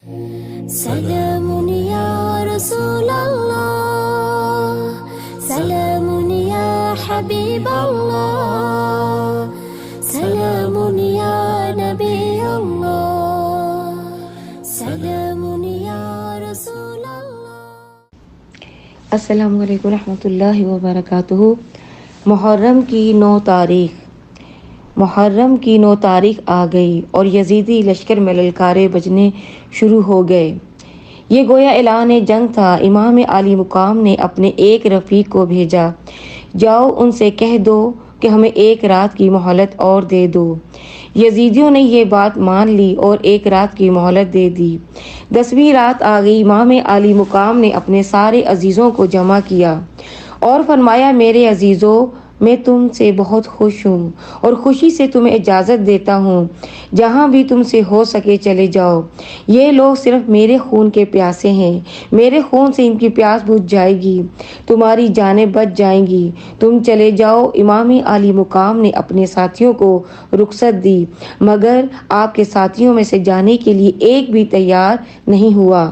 سلام یا رسول اللہ، سلام یا حبیب اللہ، سلام یا نبی اللہ، سلام یا رسول اللہ۔ السلام علیکم ورحمۃ اللہ وبرکاتہ۔ محرم کی 9 تاریخ آ گئی اور یزیدی لشکر میں للکارے بجنے شروع ہو گئے۔ یہ گویا اعلان جنگ تھا۔ امام عالی مقام نے اپنے ایک رفیق کو بھیجا، جاؤ ان سے کہہ دو کہ ہمیں 1 رات کی مہلت اور دے دو۔ یزیدیوں نے یہ بات مان لی اور 1 رات کی مہلت دے دی۔ 10ویں رات آ گئی۔ امام عالی مقام نے اپنے سارے عزیزوں کو جمع کیا اور فرمایا، میرے عزیزو، میں تم سے بہت خوش ہوں اور خوشی سے تمہیں اجازت دیتا ہوں، جہاں بھی تم سے ہو سکے چلے جاؤ۔ یہ لوگ صرف میرے خون کے پیاسے ہیں، میرے خون سے ان کی پیاس بجھ جائے گی، تمہاری جانیں بچ جائیں گی، تم چلے جاؤ۔ امام عالی مقام نے اپنے ساتھیوں کو رخصت دی، مگر آپ کے ساتھیوں میں سے جانے کے لیے ایک بھی تیار نہیں ہوا۔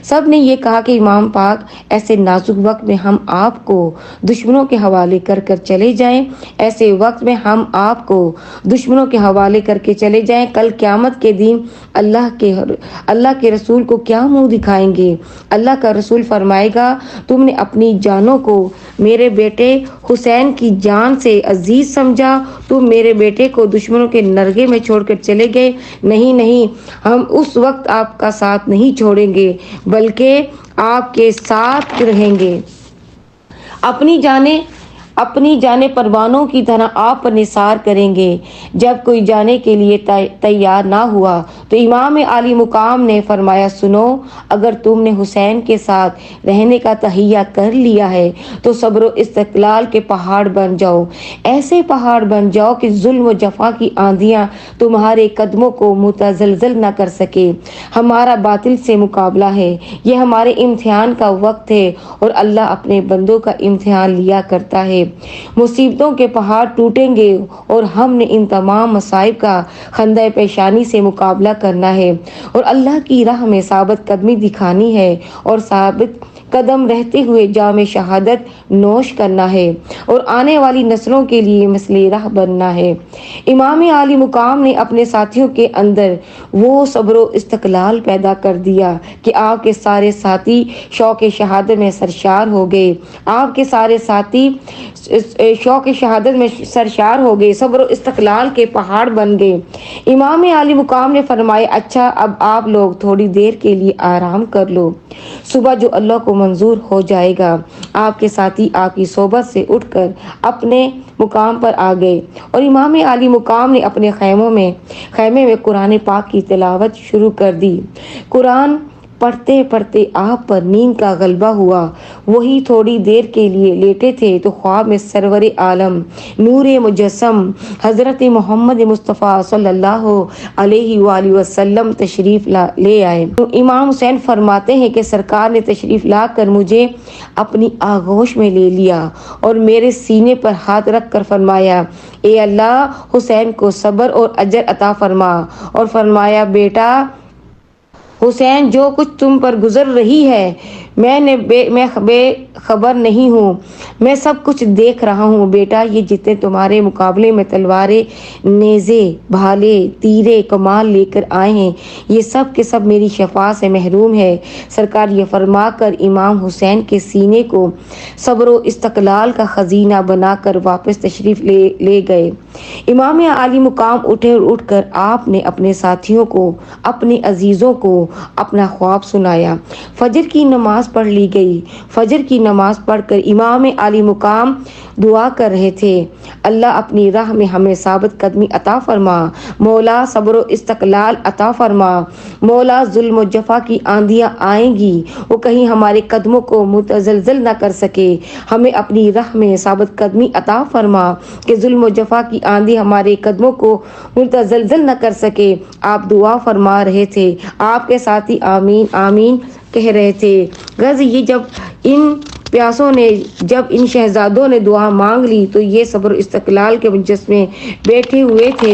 سب نے یہ کہا کہ امام پاک، ایسے نازک وقت میں ہم آپ کو دشمنوں کے حوالے کر چلے جائیں، ایسے وقت میں ہم آپ کو دشمنوں کے حوالے کر کے چلے جائیں، کل قیامت کے دن اللہ کے رسول کو کیا منہ دکھائیں گے؟ اللہ کا رسول فرمائے گا، تم نے اپنی جانوں کو میرے بیٹے حسین کی جان سے عزیز سمجھا، تم میرے بیٹے کو دشمنوں کے نرغے میں چھوڑ کر چلے گئے۔ نہیں، ہم اس وقت آپ کا ساتھ نہیں چھوڑیں گے، بلکہ آپ کے ساتھ رہیں گے۔ اپنی جانیں پروانوں کی طرح آپ پر نثار کریں گے۔ جب کوئی جانے کے لیے تیار نہ ہوا تو امام عالی مقام نے فرمایا، سنو، اگر تم نے حسین کے ساتھ رہنے کا تہیہ کر لیا ہے تو صبر و استقلال کے پہاڑ بن جاؤ، ایسے پہاڑ بن جاؤ کہ ظلم و جفا کی آندیاں تمہارے قدموں کو متزلزل نہ کر سکے۔ ہمارا باطل سے مقابلہ ہے، یہ ہمارے امتحان کا وقت ہے اور اللہ اپنے بندوں کا امتحان لیا کرتا ہے۔ مصیبتوں کے پہاڑ ٹوٹیں گے اور ہم نے ان تمام مصائب کا خندہ پیشانی سے مقابلہ کرنا ہے اور اللہ کی راہ میں ثابت قدمی دکھانی ہے اور ثابت قدم رہتے ہوئے جام شہادت نوش کرنا ہے اور آنے والی نسلوں کے لیے مثل راہ بننا ہے۔ امام عالی مقام نے اپنے ساتھیوں کے اندر وہ صبر و استقلال پیدا کر دیا کہ آپ کے سارے ساتھی شوق شہادت میں سرشار ہو گئے۔ صبر و استقلال کے پہاڑ بن گئے۔ امام عالی مقام نے فرمایا، اچھا اب آپ لوگ تھوڑی دیر کے لیے آرام کر لو، صبح جو اللہ کو منظور ہو جائے گا۔ آپ کے ساتھی آپ کی صحبت سے اٹھ کر اپنے مقام پر آ گئے اور امام عالی مقام نے اپنے خیمے میں قرآن پاک کی تلاوت شروع کر دی۔ قرآن پڑھتے پڑھتے آپ پر نیند کا غلبہ ہوا۔ وہی تھوڑی دیر کے لیے لیٹے تھے تو خواب میں سرور عالم نور مجسم حضرت محمد مصطفیٰ صلی اللہ علیہ وآلہ وسلم تشریف لے آئے۔ امام حسین فرماتے ہیں کہ سرکار نے تشریف لا کر مجھے اپنی آغوش میں لے لیا اور میرے سینے پر ہاتھ رکھ کر فرمایا، اے اللہ، حسین کو صبر اور اجر عطا فرما، اور فرمایا، بیٹا حسین، جو کچھ تم پر گزر رہی ہے میں بے خبر نہیں ہوں، میں سب کچھ دیکھ رہا ہوں۔ بیٹا، یہ جتنے تمہارے مقابلے میں تلواریں، نیزے، بھالے، تیرے، کمان لے کر آئے ہیں، یہ سب کے سب میری شفاعت سے محروم ہے۔ سرکار یہ فرما کر امام حسین کے سینے کو صبر و استقلال کا خزینہ بنا کر واپس تشریف لے گئے۔ امام عالی مقام اٹھے اور اٹھ کر آپ نے اپنے ساتھیوں کو، اپنے عزیزوں کو اپنا خواب سنایا۔ فجر کی نماز پڑھ لی گئی۔ فجر کی نماز پڑھ کر امام عالی مقام دعا کر رہے تھے، اللہ اپنی راہ میں ہمیں ثابت قدمی عطا فرما، مولا صبر و استقلال عطا فرما، مولا ظلم و جفا کی آندیاں آئیں گی، وہ کہیں ہمارے قدموں کو متزلزل نہ کر سکے، ہمیں اپنی راہ میں ثابت قدمی عطا فرما کہ ظلم و جفا کی آندھی ہمارے قدموں کو متزلزل نہ کر سکے۔ آپ دعا فرما رہے تھے، آپ کے ساتھی آمین آمین کہہ رہے تھے۔ غرض یہ جب ان شہزادوں نے دعا مانگ لی تو یہ صبر و استقلال کے مجسمے بیٹھے ہوئے تھے۔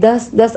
10-10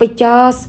50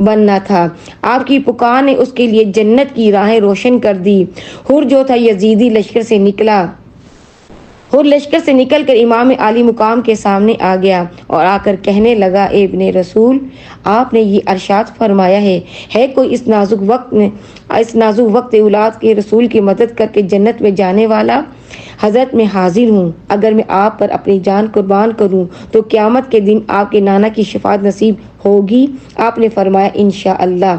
بننا تھا۔ آپ کی پکار نے اس کے لیے جنت کی راہیں روشن کر دی۔ حر جو تھا یزیدی لشکر سے نکل کر امام عالی مقام کے سامنے آ گیا اور آ کر کہنے لگا، اے ابن رسول، آپ نے یہ ارشاد فرمایا ہے کوئی اس نازک وقت اولاد کے رسول کی مدد کر کے جنت میں جانے والا؟ حضرت میں حاضر ہوں، اگر میں آپ پر اپنی جان قربان کروں تو قیامت کے دن آپ کے نانا کی شفاعت نصیب ہوگی؟ آپ نے فرمایا، انشاءاللہ۔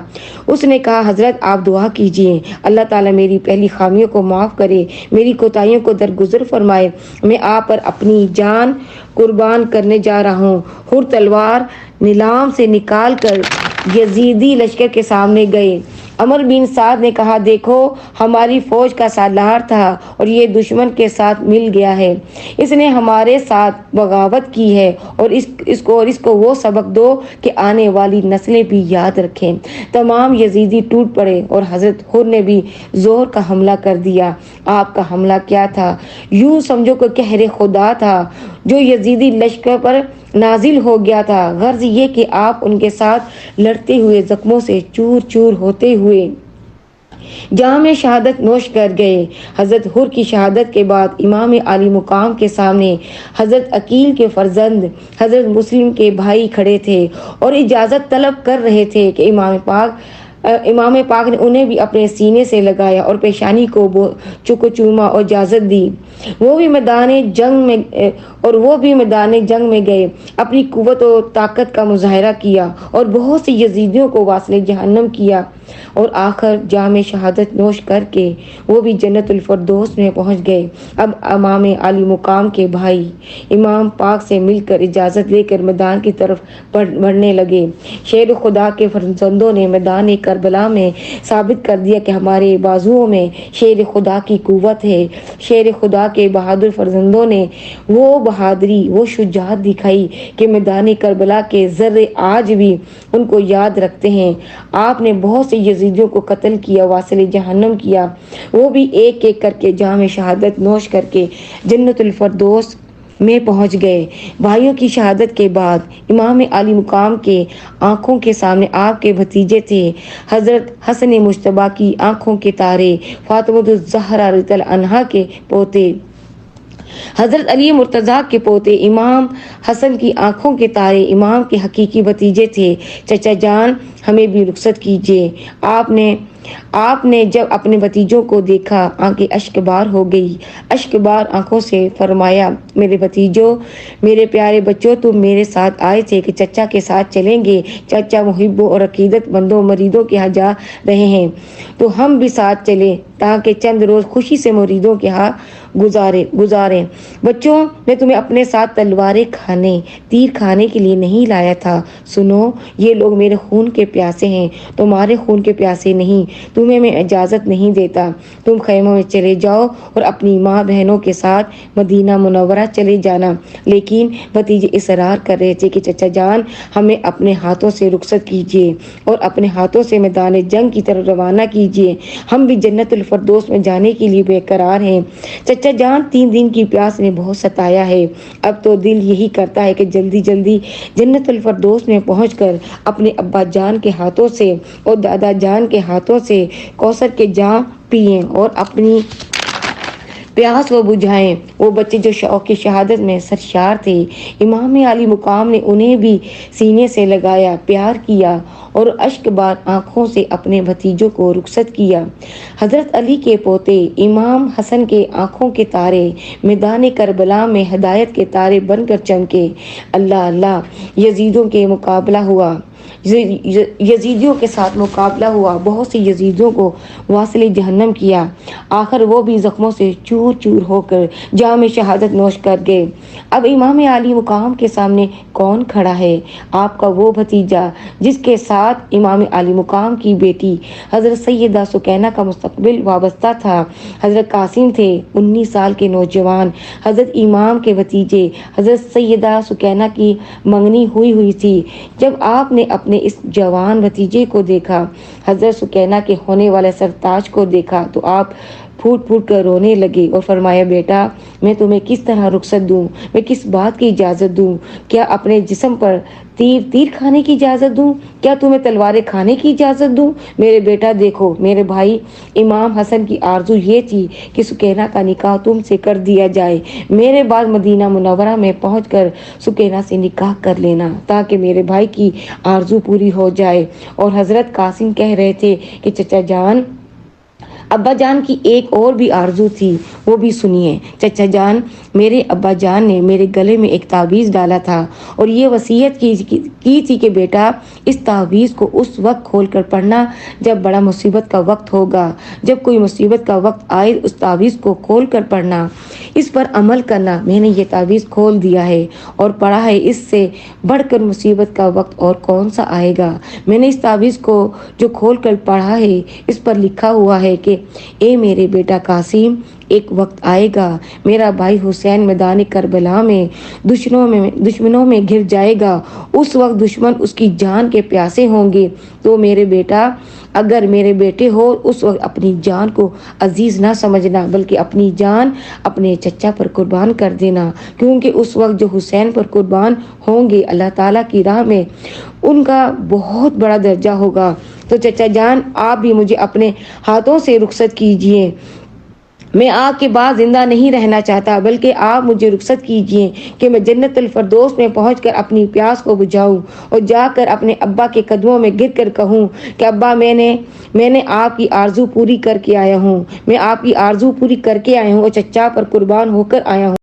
اس نے کہا، حضرت آپ دعا کیجئے، اللہ تعالیٰ میری پہلی خامیوں کو معاف کرے، میری کوتاہیوں کو درگزر فرمائے، میں آپ پر اپنی جان قربان کرنے جا رہا ہوں۔ حر تلوار نیلام سے نکال کر یزیدی لشکر کے سامنے گئے۔ عمر بن سعد نے کہا، دیکھو ہماری فوج کا سالار تھا اور یہ دشمن کے ساتھ مل گیا ہے، اس نے ہمارے ساتھ بغاوت کی ہے، اور اس کو وہ سبق دو کہ آنے والی نسلیں بھی یاد رکھیں۔ تمام یزیدی ٹوٹ پڑے اور حضرت حر نے بھی زور کا حملہ کر دیا۔ آپ کا حملہ کیا تھا؟ یوں سمجھو کہ قہر خدا تھا جو یزیدی لشکر پر نازل ہو گیا تھا۔ غرض یہ کہ آپ ان کے ساتھ لڑتے ہوئے زخموں سے چور چور ہوتے ہوئے جام شہادت نوش کر گئے۔ حضرت حر کی شہادت کے بعد امام عالی مقام کے سامنے حضرت عقیل کے فرزند حضرت مسلم کے بھائی کھڑے تھے اور اجازت طلب کر رہے تھے کہ امام پاک نے انہیں بھی اپنے سینے سے لگایا اور پیشانی کو چوما اور اجازت دی۔ وہ بھی میدان جنگ میں گئے، اپنی قوت و طاقت کا مظاہرہ کیا اور بہت سی یزیدیوں کو واصل جہنم کیا، اور آخر جام شہادت نوش کر کے وہ بھی جنت الفردوس میں پہنچ گئے۔ اب امام عالی مقام کے بھائی امام پاک سے مل کر اجازت لے کر میدان کی طرف بڑھنے لگے۔ شیر خدا کے فرزندوں نے میدان کربلا میں ثابت کر دیا کہ ہمارے بازوؤں میں شیر خدا کی قوت ہے۔ شیر خدا کے بہادر فرزندوں نے وہ بہادری، وہ شجاعت دکھائی کہ میدان کربلا کے ذرے آج بھی ان کو یاد رکھتے ہیں۔ آپ نے بہت سے یزیدیوں کو قتل کیا، واصل جہنم کیا، وہ بھی ایک ایک کر کے جام شہادت نوش کر کے جنت الفردوس میں پہنچ گئے۔ بھائیوں کی شہادت کے بعد امام عالی مقام کے آنکھوں کے سامنے آپ کے بھتیجے تھے، حضرت حسن مجتبیٰ کی آنکھوں کے تارے، فاطمہ الزہرا رضی اللہ عنہا کے پوتے، حضرت علی مرتضیٰ کے پوتے امام حسن کی آنکھوں کے تارے، امام کے حقیقی بھتیجے تھے۔ چچا جان ہمیں بھی رخصت کیجیے۔ آپ نے جب اپنے بھتیجوں کو دیکھا آنکھیں اشک بار ہو گئی، اشک بار آنکھوں سے فرمایا، میرے بھتیجوں، میرے پیارے بچوں، تم میرے ساتھ آئے تھے کہ چچا کے ساتھ چلیں گے؟ چچا محبوں اور عقیدت مندوں مریدوں کے ہاں جا رہے ہیں تو ہم بھی ساتھ چلیں تاکہ چند روز خوشی سے مریدوں کے ہاں گزاریں۔ بچوں، میں تمہیں اپنے ساتھ تلواریں کھانے، تیر کھانے کے لیے نہیں لایا تھا۔ سنو، یہ لوگ میرے خون کے پیاسے ہیں، تمہارے خون کے پیاسے نہیں۔ تمہیں میں اجازت نہیں دیتا، تم خیموں میں چلے جاؤ اور اپنی ماں بہنوں کے ساتھ مدینہ منورہ چلے جانا۔ لیکن بھتیجے اصرار کر رہے تھے کہ چچا جان ہمیں اپنے ہاتھوں سے رخصت کیجیے اور اپنے ہاتھوں سے میدان جنگ کی طرف روانہ کیجیے، ہم بھی جنت الفردوس میں جانے کے لیے بے قرار ہیں۔ چچا جان، 3 دن کی پیاس نے بہت ستایا ہے، اب تو دل یہی کرتا ہے کہ جلدی جلدی جنت الفردوس میں پہنچ کر اپنے ابا جان کے ہاتھوں سے اور دادا جان کے ہاتھوں سے کوثر کے جام پئیں اور اپنی پیاس وہ بجھائیں۔ وہ بچے جو شوق کی شہادت میں سرشار تھے، امام عالی مقام نے انہیں بھی سینے سے لگایا، پیار کیا اور اشک بار آنکھوں سے اپنے بھتیجوں کو رخصت کیا۔ حضرت علی کے پوتے امام حسن کے آنکھوں کے تارے میدان کربلا میں ہدایت کے تارے بن کر چمکے۔ یزیدوں کے ساتھ مقابلہ ہوا، بہت سی یزیدوں کو واصل جہنم کیا، آخر وہ بھی زخموں سے چور چور ہو کر جام شہادت نوش کر گئے۔ اب امام عالی مقام کے سامنے کون کھڑا ہے؟ آپ کا وہ بھتیجا جس کے ساتھ امام عالی مقام کی بیٹی حضرت سیدہ سکینہ کا مستقبل وابستہ تھا۔ حضرت قاسم تھے 19 سال کے نوجوان، حضرت امام کے بھتیجے۔ حضرت سیدہ سکینہ کی منگنی ہوئی تھی۔ جب آپ نے اپنے اس جوان بھتیجے کو دیکھا، حضرت سکینہ کے ہونے والے سرتاج کو دیکھا، پھوٹ پھوٹ کر رونے لگے اور فرمایا بیٹا میں تمہیں کس طرح رخصت دوں, میں کس بات کی اجازت دوں, کیا اپنے جسم پر تیر کھانے کی اجازت دوں, کیا تمہیں تلواریں کھانے کی اجازت دوں؟ میرے بیٹا دیکھو, میرے بھائی امام حسن کی آرزو یہ تھی کہ سکینہ کا نکاح تم سے کر دیا جائے, میرے بعد مدینہ منورہ میں پہنچ کر سکینہ سے نکاح کر لینا تاکہ میرے بھائی کی آرزو پوری ہو جائے. اور حضرت قاسم کہہ رہے تھے کہ چچا جان, ابا جان کی ایک اور بھی آرزو تھی, وہ بھی سنیے. چچا جان, میرے ابا جان نے میرے گلے میں ایک تعویذ ڈالا تھا اور یہ وصیت کی تھی کہ بیٹا اس تعویذ کو اس وقت کھول کر پڑھنا جب بڑا مصیبت کا وقت ہوگا, جب کوئی مصیبت کا وقت آئے اس تعویذ کو کھول کر پڑھنا, اس پر عمل کرنا. میں نے یہ تعویذ کھول دیا ہے اور پڑھا ہے, اس سے بڑھ کر مصیبت کا وقت اور کون سا آئے گا. میں نے اس تعویذ کو جو کھول کر پڑھا ہے اس پر لکھا ہوا ہے کہ اے میرے بیٹا قاسم, ایک وقت آئے گا میرا بھائی حسین میدان کربلا میں دشمنوں میں گر جائے گا, اس وقت دشمن اس کی جان کے پیاسے ہوں گے, تو میرے بیٹا اگر میرے بیٹے ہو اس وقت اپنی جان کو عزیز نہ سمجھنا بلکہ اپنی جان اپنے چچا پر قربان کر دینا, کیونکہ اس وقت جو حسین پر قربان ہوں گے اللہ تعالیٰ کی راہ میں ان کا بہت بڑا درجہ ہوگا. تو چچا جان آپ بھی مجھے اپنے ہاتھوں سے رخصت کیجئے, میں آپ کے بعد زندہ نہیں رہنا چاہتا بلکہ آپ مجھے رخصت کیجئے کہ میں جنت الفردوس میں پہنچ کر اپنی پیاس کو بجھاؤں اور جا کر اپنے ابا کے قدموں میں گر کر کہوں کہ ابا میں نے آپ کی آرزو پوری کر کے آیا ہوں, میں آپ کی آرزو پوری کر کے آیا ہوں اور چچا پر قربان ہو کر آیا ہوں.